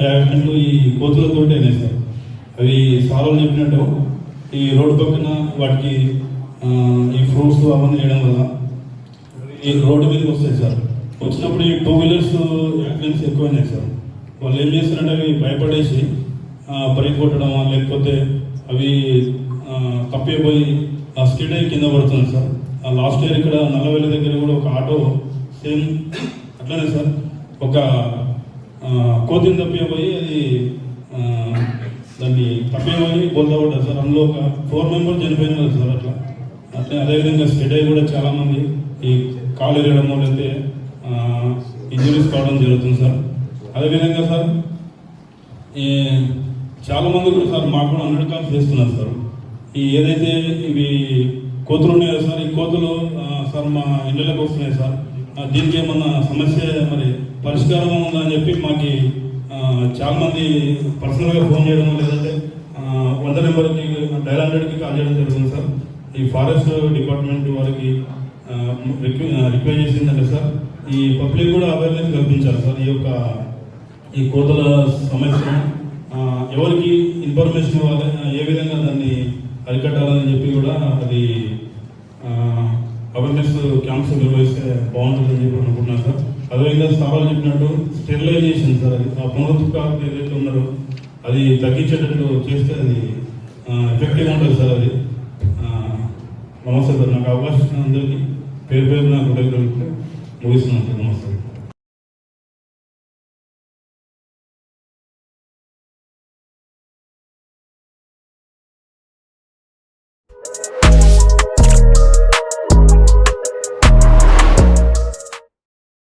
యాక్సిడెంట్లు ఈ కోతులతో అయినాయి సార్. అవి సార్లు చెప్పినట్టు ఈ రోడ్డు పక్కన వాటికి ఈ ఫ్రూట్స్ అవన్నీ వేయడం వల్ల ఈ రోడ్డు మీదకి వస్తాయి సార్. వచ్చినప్పుడు ఈ 2 వీలర్స్ యాక్సిడెంట్స్ ఎక్కువైనాయి సార్. వాళ్ళు ఏం చేస్తారంటే అవి భయపడేసి బ్రేక్ కొట్టడం లేకపోతే అవి తప్పిపోయి స్కిడ్ అయ్యి కింద పడుతుంది సార్. లాస్ట్ ఇయర్ ఇక్కడ నల్లవెల్లి దగ్గర కూడా ఒక ఆటో సేమ్ అట్లనే సార్ ఒక కోతిని తప్పిపోయి అది దాన్ని తప్పిపోయి బోల్తా పడ్డారు సార్. అందులో ఒక 4 మెంబర్స్ చనిపోయినారు సార్. అట్లా అదేవిధంగా స్కిడ్ అయ్యి కూడా చాలామంది ఈ కాలు ఎరగడమో లేకపోతే ఇంజరీస్ కావడం జరుగుతుంది సార్. అదేవిధంగా సార్ ఈ చాలామంది కూడా సార్ మాకు కూడా 100 కాల్స్ చేస్తున్నారు సార్. ఈ ఏదైతే ఇవి కోతులు ఉన్నాయో సార్, ఈ కోతులు సార్ మా ఇళ్ళకి వస్తున్నాయి సార్. దీనికి ఏమన్నా సమస్య మరి పరిష్కారం ఉందా అని చెప్పి మాకు చాలామంది పర్సనల్గా ఫోన్ చేయడం లేదంటే 100 నెంబర్కి డయల్ 100కి కాల్ చేయడం జరుగుతుంది సార్. ఈ ఫారెస్ట్ డిపార్ట్మెంట్ వారికి రిక్వెస్ట్ చేసిందంటే సార్ ఈ పబ్లిక్ కూడా అవేర్నెస్ కల్పించాలి సార్. ఈ కోతుల సమస్యను ఎవరికి ఇన్ఫర్మేషన్ ఇవ్వాలి, ఏ విధంగా దాన్ని అరికట్టాలని చెప్పి కూడా అది అవేర్నెస్ క్యాంప్స్ నిర్వహిస్తే బాగుంటుందని చెప్పి అనుకుంటున్నాను సార్. అదేవిధంగా సార్లు చెప్పినట్టు స్టెరిలైజేషన్ సార్, అది ఆ పునరుత్పాదక ఏదైతే ఉన్నారో అది తగ్గించేటట్టు చేస్తే అది ఎఫెక్టివ్ ఉంటుంది సార్. అది నమస్తే సార్. నాకు అవకాశం అందరికీ పేరు నాకు ముగిస్తున్నాను సార్. నమస్తే.